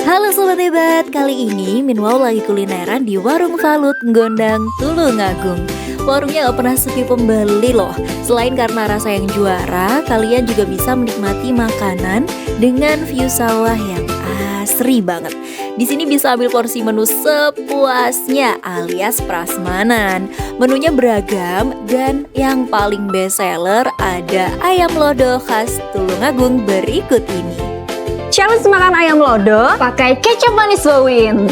Halo Sobat Hebat, kali ini Minwow lagi kulineran di Warung Falut Gondang Tulungagung. Warungnya gak pernah sepi pembeli loh. Selain karena rasa yang juara, kalian juga bisa menikmati makanan dengan view sawah yang asri banget. Di sini bisa ambil porsi menu sepuasnya alias prasmanan. Menunya beragam dan yang paling best seller ada ayam lodo khas Tulungagung berikut ini. Challenge makan ayam lodo pakai kecap manis wowin.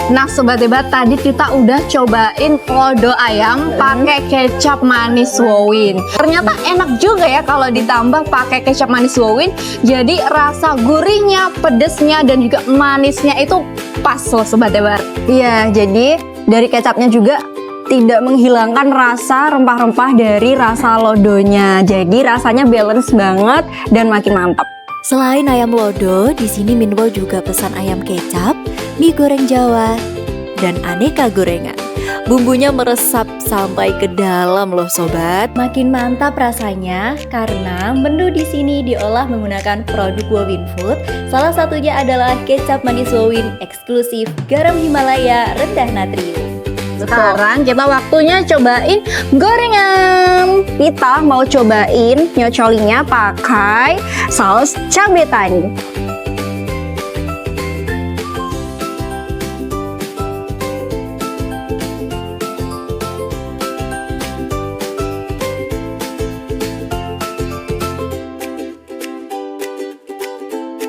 Nah Sobat Hebat, tadi kita udah cobain lodo ayam pakai kecap manis wowin. Ternyata enak juga ya kalau ditambah pakai kecap manis wowin. Jadi rasa gurihnya, pedesnya, dan juga manisnya itu pas loh Sobat Hebat. Iya, jadi dari kecapnya juga tidak menghilangkan rasa rempah-rempah dari rasa lodonya. Jadi rasanya balance banget dan makin mantap. Selain ayam lodo, di sini Minwow juga pesan ayam kecap, mie goreng Jawa, dan aneka gorengan. Bumbunya meresap sampai ke dalam loh sobat. Makin mantap rasanya karena menu di sini diolah menggunakan produk Wowin Food. Salah satunya adalah kecap manis Wowin eksklusif garam Himalaya rendah natrium. Sekarang kita waktunya cobain gorengan. Kita mau cobain nyocolinya pakai saus cabai tani.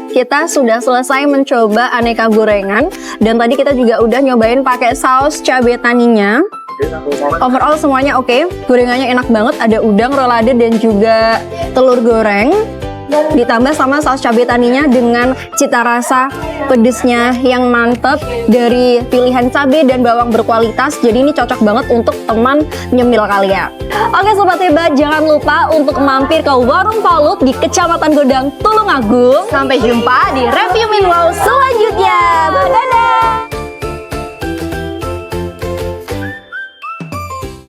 Kita sudah selesai mencoba aneka gorengan dan tadi kita juga udah nyobain pakai saus cabai taninya. Overall semuanya oke. Gorengannya enak banget, ada udang, rolade, dan juga telur goreng. Ditambah sama saus cabai taninya dengan cita rasa pedesnya yang mantep dari pilihan cabai dan bawang berkualitas. Jadi ini cocok banget untuk teman nyemil kalian. Oke Sobat Hebat, jangan lupa untuk mampir ke Warung Falut di Kecamatan Gondang Tulungagung. Sampai jumpa di review Minwow selanjutnya. Dadah!